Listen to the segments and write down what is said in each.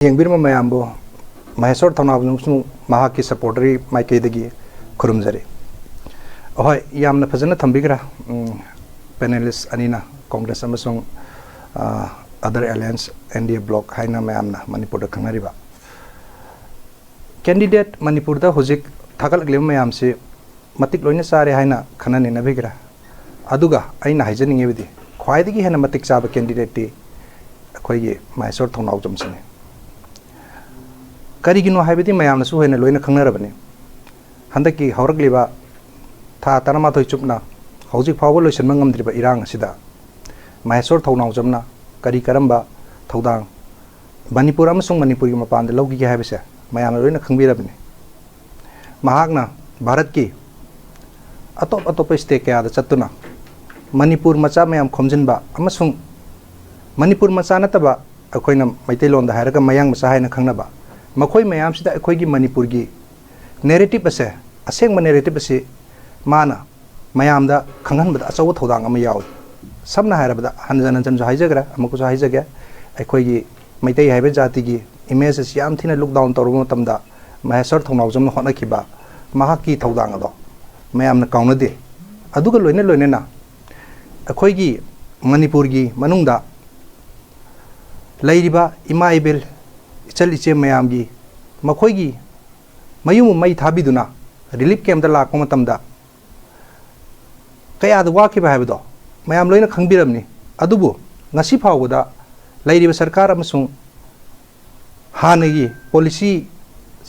येंबिरमा मयामबो महेश्वर थौनाबनुसु महाकी सपोर्टरी माइकेदगी खुरुमजरे अहोय यामना फजन थंबिगरा पैनलिस्ट अनिना कांग्रेस अमसुंग अदर अलायंस एनडीए ब्लॉक हाइना मयामना मणिपुर खंगरिबा कैंडिडेट मणिपुर दा हुजिक थागलगलेम मयामसे मतिक लोइना सारे हाइना खनने नबिगरा अदुगा आइना हाइजनिंगेबदी ख्वाइदगी हेना मतिक चाबा कैंडिडेट टी अखोयगे महेश्वर थौनाबजमसने करीगिनो हाइबदी मयामनसु होइना लोइना खंगनरबने हंदकी हौरगलिबा था तनमाथोय चुपना हौजिक फावबो लोइसनबा ngamद्रिबा इरांग असिदा महेश्वर थौनावजमना करी करंबा थौदांग मणिपुर अमसुंग मणिपुरगी मपानदा लौगिगे हाइबसे मयामना लोइना खंगबिरबने महाकना भारत की अतोप अतोप स्टेट कयादा चत्तुना मणिपुर मचा मयाम खोमजिनबा अमसुंग मणिपुर मचा नतबा अखोइना मैतेलोंदा हायरगा मयांग मचा हाइना खंगनबा मखोई मयाम सिदा अखोइगी मणिपुर की नेरेटिव असे असेंग नेरेटिव असे माना मयामदा खंगनबदा अचौ थौदांग अमा याव सबना हायरबदा हनजन हनजन जो हाइजगरा अमकुसो हाइजगे अखोइगी मैतै हाइबे जातिगी इमेज असे याम थिना लुक डाउन तौरबा मतमदा महेश्वर थौनावजम होनखिबा महाकी थौदांग अदो मयामना काउनदे अदुगा लोइना लोइना अखोइगी मणिपुर की मनुंगदा लैरिबा इमा इबेल इचल इचे मयाम की मखोइगी मयूम मई थाबिदुना रिलीफ कैम्प लाको मतमदा कयाद वाखिबा हाइबदो मयाम लोइना खंगबिरमनी अदुबु ngasi फावबदा लैरिबा सरकार अमसुंग हानगी पॉलिसी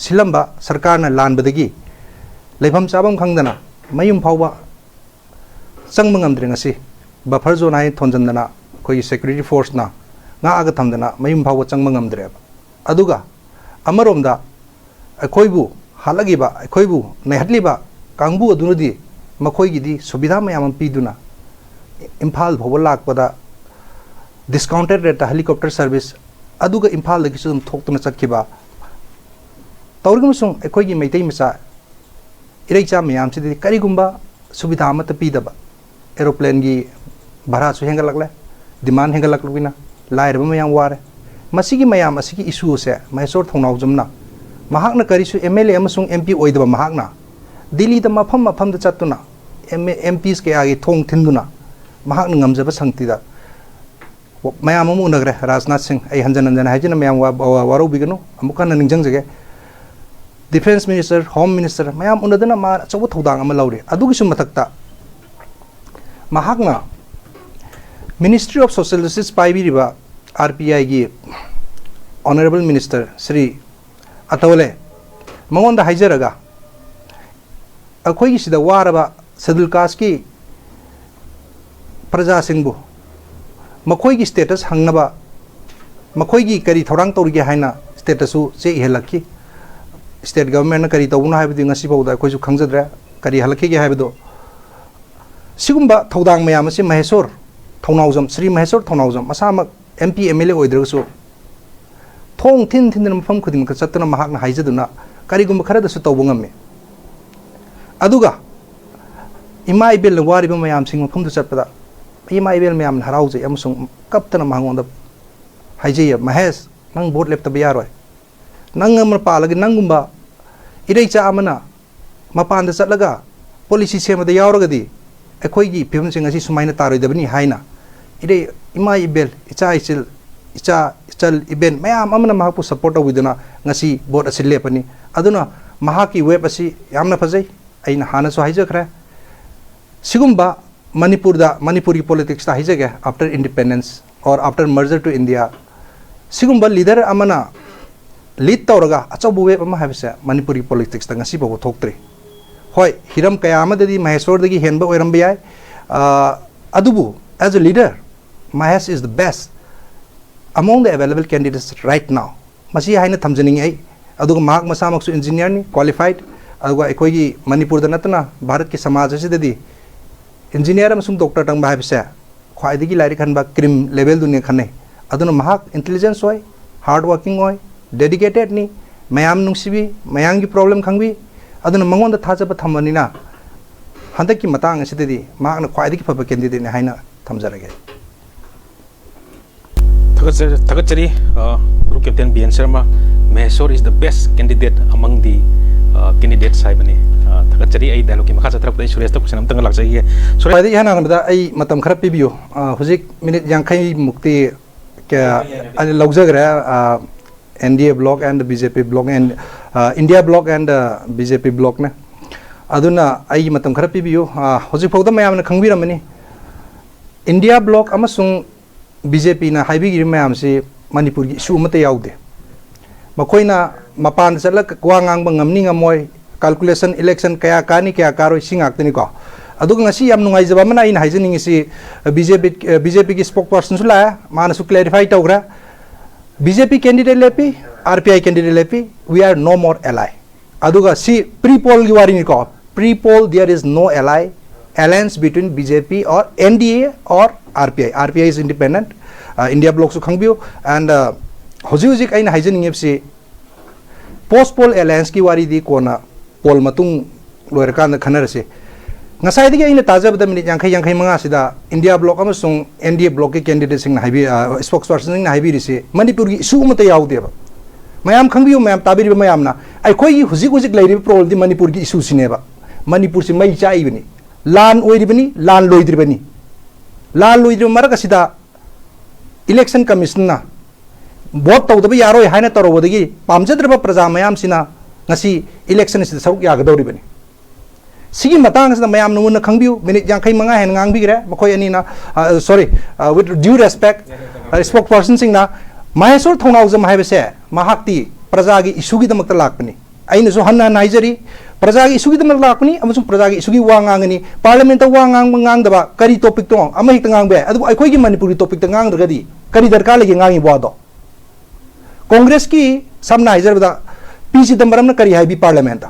सिलंबा सरकारना लानबदगी लेफम चाबम खंगदना Mayum फावबा चंगब ngamद्रे ngasi buffer zone high थोनजनदना कोई सिक्योरिटी फोर्स ना ngaga thamdana mayum phawba changma ngamdre aduga amaromda akoibu halagiba akoibu naihatliba kangbu adunadi makoigi di subidha mayam piduna imphal phawba lakpada discounted rate helicopter service aduga imphal dagi sum thoktuna chakhiba tawrigum sung akoigi maitai macha iraicha mayam chidi karigumba subidha amata pidaba aeroplane gi bhara su hengalakle demand hengalakluina लाइरब मयाम वारे मसिगी मयाम असिगी issue से महेश्वर थौनावजमना महाकना करिसु एमएलए अमसुंग एमपी ओइदबा महाकना दिल्ली द मफम मफम द चत्तुना एमपीस के आगे थोंग थिंदुना महाकना ngamजबा संगतिदा मयाम अमु नगरे राजनाथ सिंह आई हंजन हंजन हाइजना मयाम वारो बिगनो अमुकना निंजंगजगे डिफेंस मिनिस्टर होम मिनिस्टर मयाम उनदना मा चौ थौदांग अमा लौरे अदुगिसु मथक्ता महाकना मिनिस्ट्री ऑफ सोशल जस्टिस पाइबिरिबा आरपीआई की ऑनरेबल मिनिस्टर श्री अतवले मंगोंदा हाइजरगा अखोई सिदा वारबा शेड्यूल कास्ट की प्रजा सिंबु मखोई की स्टेटस हंगनबा मखोई की करी थौरांग तौरगे हाइना स्टेटसु चे हेलखी स्टेट गवर्नमेंट करी तौना हाइबदि ngasi बौदा अखोइसु खंगजद्रा करी हलखीगे हाइबदो सिगुंबा थौदांग मयाम से महेश्वर थौनावजम श्री महेश्वर थौनावजम असामक एमपी एमएलए ओइद्रगसु थोंग थिन थिन मफम खुदिम का चत्तना महाकना हाइजदुना करिगुम खरदसु तौबंगमे अदुगा इमा इबेल वारिबा मयाम सिंग मफम दु चत्पदा इमा इबेल मयाम हराउजे अमसुंग कप्तना मांगोंदा हाइजे महेश नंग बोट लेप्तबा यारोय नंग अमर पालगे नंगुंबा इरेचा अमना मपानदा चतलगा पॉलिसी सेमदा यावरगदी अखोइगी फिल्मसिंग असि सुमाइना तारोइदबनी हाइना इरे इमा इबेल इचा इचिल इचा इचल इबेन मयाम अमना महापु सपोर्ट तौविदना ngasi बोट असि लेपनी अदुना महाकी वेब असि यामना फजै आइना हानसु हाइजखरे सिगुम्बा मणिपुरी पॉलिटिक्स ता हाइजगे आफ्टर इंडिपेंडेंस और आफ्टर मर्जर टू इंडिया सिगुम्बा लीडर अमना लीड तौरगा अचौबु वेब अमा हाइबसे मणिपुरी पॉलिटिक्स ता ngasi बो थोक्त्रे होय हिरम कयामददी महेश्वरदगी हेनबा ओइरम बियाय अदुबु as a leader Mahesh is the best among the available candidates right now मसी हाइना थमजनिंग आई अदुगा मार्क मसामक्सु इंजीनियर नि क्वालिफाइड अदुगा एकोइगी मणिपुर द नतना भारत के समाज असिददी इंजीनियर अमसुंग डॉक्टर तंग बाइबसे ख्वाइदगी लाइरिक हनबा क्रिम लेवल दुने खने अदुना मार्क इंटेलिजेंस होय हार्ड वर्किंग होय डेडिकेटेड नि मयाम नुंसिबी मयांगी प्रॉब्लम खंगबी अदुना मंगोंदा थाजब थमनिना हंदकी मतांग असिददी मार्कना ख्वाइदगी फब कैंडिडेट ने हाइना थमजरगे Thakachari, Group Captain BN Sharma, Mysore is the best candidate among the candidates. Thakachari, I dialogue Makasa Trap, Suresh Tokusan, Tangalak. So I Yana, I Matam Krapibio, Huzik Minute Yankai Mukti Lauzagra, NDA block and the BJP block and India block and BJP block. Aduna, I Matam Krapibio, Huzipoda Mayam Kangiramani. India block Amasung BJP na haibigi mayam si Manipur gi issue mate yaude makoina mapan salak kwangang bangamni ngamoy calculation election kaya kani kaya karo singak tani ko aduga ngasi yam nungai jaba mana ina haijening si BJP gi spokesperson sula mana su clarify tawgra BJP candidate lepi RPI candidate lepi we are no more ally aduga si pre poll gi wari ni ko pre poll there is no ally alliance between BJP or NDA or RPI. RPI is independent. India block so khangbiyo and hoji aina haijening FC post poll alliance ki wari di kona poll matung loirkan khanarase ngasai dige aina taja bada minute yankhai manga sida India block amasung NDA block ki candidate sing haibi spokesperson sing haibi rise Manipur gi issue mata yaude ba mayam khangbiyo mayam tabiri mayam na ai khoi huji lairi problem di Manipur gi issue sineba Manipur si mai chai bini lan oiribani lan loidribani lan loidri maraka sida election commission na vote tawdaba yaroi haina tarobodagi pamjadraba praja mayam sina ngasi election sida saruk yagadoribani sigi matang sida mayam nu na khangbiu minute yankhai manga hen ngangbigre makoi ani na sorry with due respect spokesperson sing na Mysore thongnawjam haibase mahakti praja gi issue gi damakta lakpani aina so hanna naijari praja gi issue gi damak lakpani amasung praja gi issue gi wangangani parliament ta wangang daba kari topic to ama hik tang be adu ai khoi gi Manipuri topic ta ngang dragadi kari darkar lagi ngangi bodo congress ki samna hijar bada PC dambaram na kari haibi parliament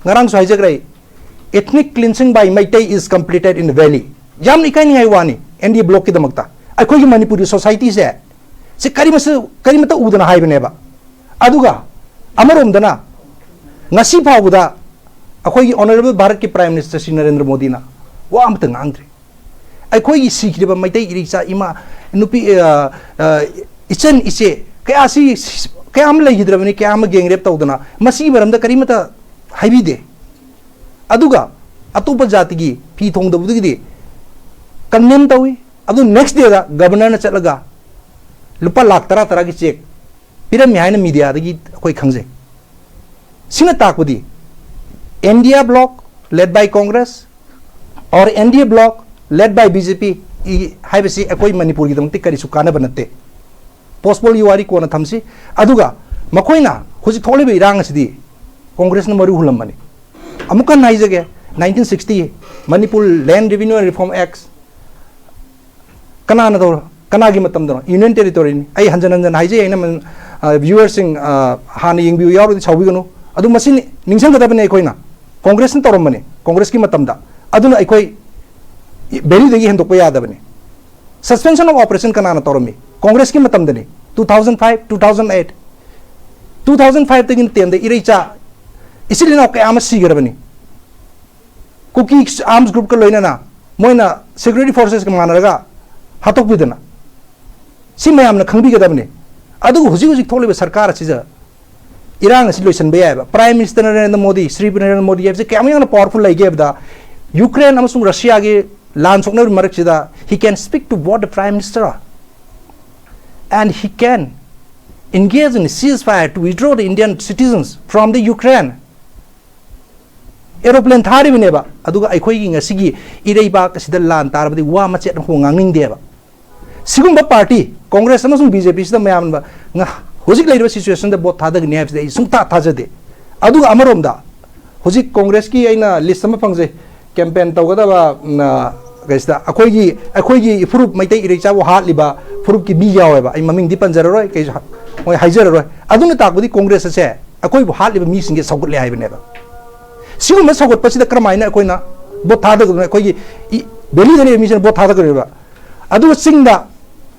ngarang so hijar rai ethnic cleansing by Maitai is completed in the valley jam ikai ni wani NDA block ki damakta ai khoi gi Manipuri society se kari mata udana haibne ba aduga amarom dana ngasi phawda akhoi gi honorable Bharat ki prime minister Shri Narendra Modi na wa amta ngangdre akhoi gi sikhriba Maitai iricha ima nupi ichan ise kaya si kaya am legidrabani kaya am gengrep tawdana masi baramda karimata haibide aduga atopa jati gi phi thongdabudi gi condemn tawi adu next day da governor na chatlaga lupa lakh tara gi check piram haina media dagi akhoi khangje sina takudi India block led by Congress or NDA block led by BJP haibasi akhoi Manipur gi damti kari sukana banate possible yuari ko na thamsi aduga makoina huji thole be irang asidi Congress na maru hulam mani amukan naijage 1960 Manipur Land Revenue and Reform Act kana na do kana gi matam do Union Territory ni ai hanjan haije aina viewers sing hani yingbiu yaru chawbi ganu adu masin ningsang gada bane koina Congress na torom bane Congress ki matam da aduna aikoi beli degi hen dokpa yada bane suspension of operation kana na toromi Congress ki matam dani 2005 2008 2005 tagin tende ireicha isilina ka am sigar bani cookie arms group ka loina na moina security forces ka manaraga hatok bidana si mayam na khangbi gada bane adu huji tholiba sarkar chija irang asi loisan be ba prime minister Narendra Modi Shri Narendra Modi ye kam yang powerful like da Ukraine amasung Russia ge lan sokna marak chida he can speak to what the prime minister and he can engage in a ceasefire to withdraw the Indian citizens from the Ukraine aeroplane thari bine ba aduga aikhoi gi ngasigi irei ba kasida lan tarbadi wa machet ho ngangning de ba sigumba party Congress amasung BJP sida mayam ba nga hojik leiro situation da bot thada gni habs de sungta thajade aduga amarom da hojik Congress ki aina list sama phangje campaign tawgada ba gaista akhoi gi furup Maitai irecha wo hat liba furup ki bi yawe ba ai maming di panjararoi kai moi haijararoi aduna takbudi Congress se akhoi bu hat liba mi singe sagut le haibne ba siguma sagut pasida kramaina akoina bot thada gna akhoi gi beli dani mission bot thada gba adu singda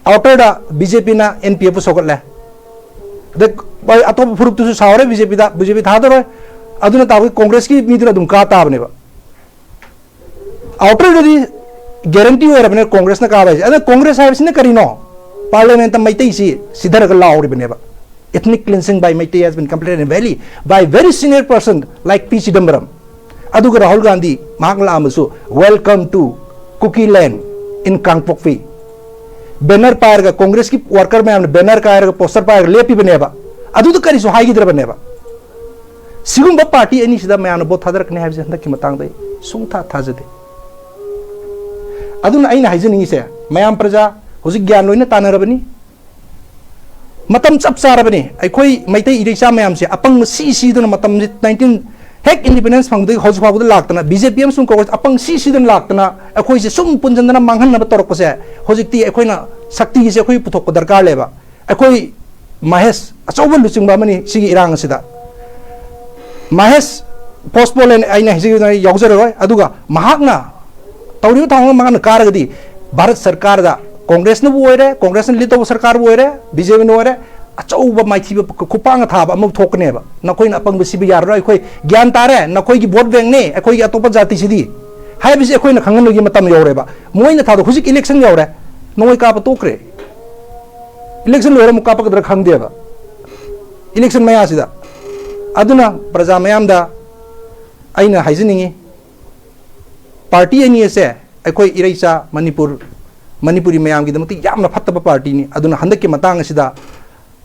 outer da BJP na NPF sagut le de atop furup tu sawre BJP thada roi aduna takbudi Congress ki mi dina dum ka ta bne ba outer di guarantee ho rabne Congress na ka ba ada Congress hai sine karino parliament maitai si sidhar ga lauri baneba ethnic cleansing by Maitai has been completed in Valley by very senior person like P. Chidambaram. Aduga Rahul Gandhi, Mahangla Amasu, welcome to Cookie Land in Kangpokpi. Banner Parga, Congress ki worker man, banner Kaya, poster Parga, Lepi Beneva. Adu the Karisu Hagidra Beneva. Sigumba party, any Shida man, both other Knabs and the Kimatang, Sumta Tazade. Aduna Aina Hizin is a Mayam Praja, Hosigiano in a Tanarabani. Matam chap sarabani aikoi maitai irisa mayam se apang si dun matam 19 hek independence phang de hoj phag de laktana BJP am sum ko apang si dun laktana aikoi se sum punjandana manghan na torok ko se hojikti aikoi na sakti se aikoi puthok ko darkar leba aikoi mahesh achobal luching ba mani sigi irang sida mahesh postpone aina hiji na yaujar roi aduga mahakna tawri thang mangan karagadi bharat sarkar da Congress no boire, Congress and little Sarkar boire, BJP no ore, a choba might be Kupanga tab, a move talk never. Nakoin upon the CBR, Giantare, Nakoi board vene, a koi atopazati city. Have is a coin of Hangano Gimatam Yoreba. Moina Tado, who's election yore, no capa tokre. Election Lorem Kapa the Kandeva. Election Mayasida. Aduna, Prazamayamda, Aina Hizini Party and ESA, a koi Irisa, Manipur. Manipuri mayam ki damati yamna phattaba party ni aduna handaki matang asida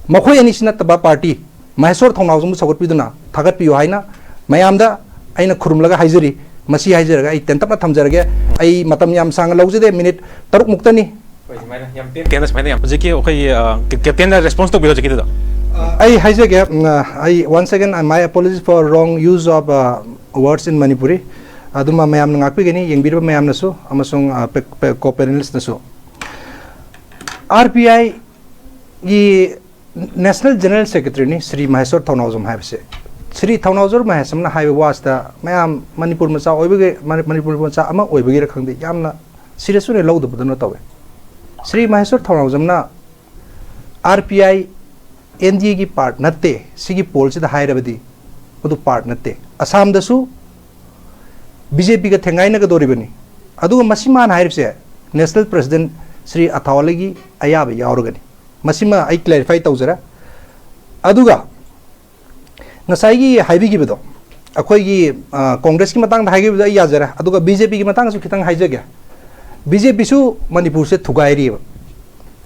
makhoi ani sina taba party mahesor thongnaw jum sagot piduna thagat piyo haina mayamda aina khurumlaga haijari masi haijaraga ai tentapna thamjarage ai matam yam sang laujade minute taruk muktani yam tendas maina yam jeki okay captain response to bido jeki da ai haijage ai once again my apologies for wrong use of words in Manipuri aduma mayam ngakpi gani yengbirba mayam nasu amasung co-panelists nasu RPI gi National General Secretary ni Sri Maheswar Thaunawjam haibse Sri Thaunawjam Mahesam na haiba wasta mayam Manipur macha oibage Manipur macha ama oibage ra khangde yamna serious ne lawdu budana tawe Sri Maheswar Thaunawjam na RPI NDA gi part natte sigi poll se da hairabadi odu part natte Assam dasu BJP ka thengai na ka dori bani adu masiman hairse National President Sri Athawalagi ayaba yaurugani masima ai clarify tawjara aduga ngasai gi haibi gi bedo akoi gi Congress ki matang haigi bedo yajara aduga BJP ki matang su khitang haijage BJP su Manipur se thugairi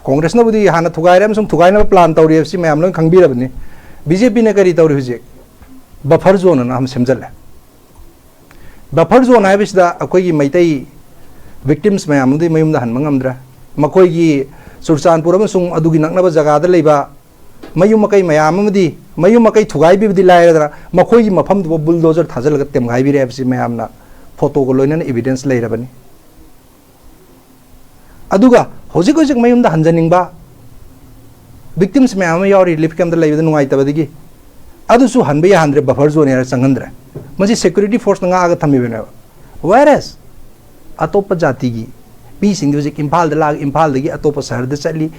Congress na budi hana thugaira am sum thugai na plan tawri si mayam lon khangbira bani BJP ne kari tawri huje buffer zone na ham semjal buffer zone hai bisda akoi gi maitai victims mayam di mayum da han mangamdra makoi gi Surchanpur amasung adugi naknaba jaga da leiba mayum makai mayam amadi mayum makai thugai bi di laira makoi gi mafam du bulldozer thajal ga tem gai bi re si mayam na photo ko loina evidence leira bani aduga hojik hojik mayum da hanjaning ba victims mayam yauri relief camp da leiba da nungai tabadigi adu su hanbe ya handre buffer zone ya sangandra maji security force nga aga thami bena whereas atopa jati gi pi sing hojik Imphal da lag Imphal dagi atopa shahar da chali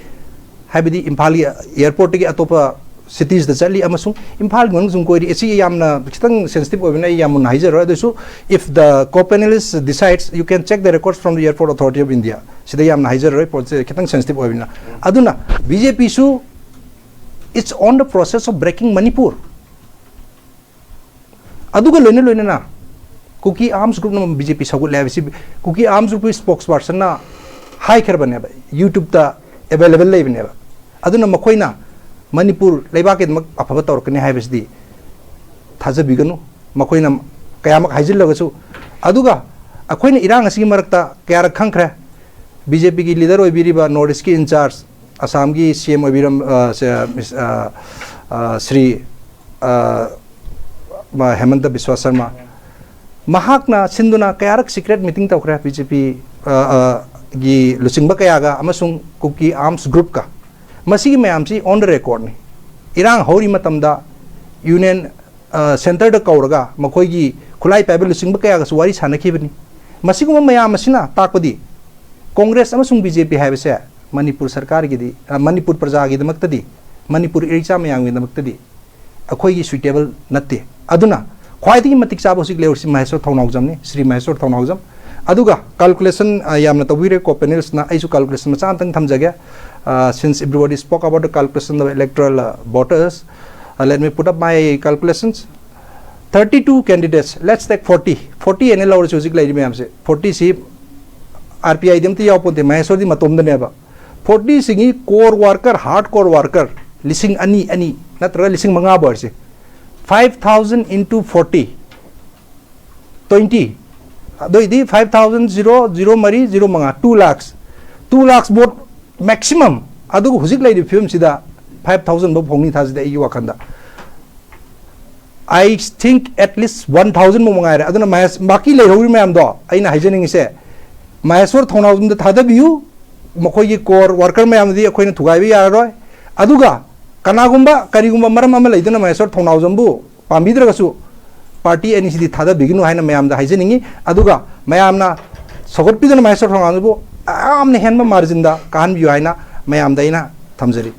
habidi Imphal gi airport gi atopa cities da chali amasung Imphal ngong jung koi esi yamna kitang sensitive obina yamun haizer ro so if the co-panelist decides you can check the records from the Airport Authority of India sida yamna haizer ro kitang sensitive obina aduna BJP su it's on the process of breaking Manipur aduga loina na Cookie Arms Group na BJP sagut le si Cookie Arms Group spokesperson na high kher bane ba YouTube ta available le bane ba aduna makoi na Manipur leiba ke mak afaba tor kane hai besdi thaja biganu makoi na kayamak haijil lagasu aduga akoi na irang asigi marakta kayar khangkhra BJP ki leader oi biriba Northeast ki in charge Assam ki CM oi biram Sri Hemanta Biswa Sharma mahakna sinduna kayarak secret meeting tawkra BJP gi luchingba kayaga amasung Cookie Arms Group ka masigi mayam si on the record ni irang hori matamda union center da kauraga makoi gi khulai paibel luchingba kayaga suwari sanaki bani masiguma mayam asina takpadi Congress amasung BJP haibase Manipur sarkar gi di Manipur praja gi damaktadi Manipur ircha mayam gi damaktadi akhoi gi suitable natte aduna khwaidi matik chabo sik leursi Maheswar Thaunawjam ni Sri Maheswar Thaunawjam aduga calculation yamna tawire co panels na aisu calculation macha tang thamjage since everybody spoke about the calculation of electoral voters, let me put up my calculations. 32 candidates. Let's take 40. 40 any lower choosing lady ma'am say 40 see RPI them to yapo the Mysore the matom the neba. 40 singi core worker, hardcore worker, listing ani not listing manga birds. 5,000 into 40. 20. Do the 5,000 0 mari 0 manga 2 lakhs. 2 lakhs vote maximum. Adu husik lady film sida 5,000 vote hongni thas the wakanda. I think at least 1,000 mo mangai aduna maki le howi ma'am do aina haijening se Mysore thonauzum da thada biu makoi gi core worker ma'am di akoina thugai bi yaroi aduga kanagumba karigumba maram ama leidana Mysore thonauzum bu pambidra gasu party ani sidi thada biginu haina ma'am da haijening aduga ma'am na sogot pidana Mysore thonauzum bu amne henba margin da kan biu haina ma'am da ina thamjari.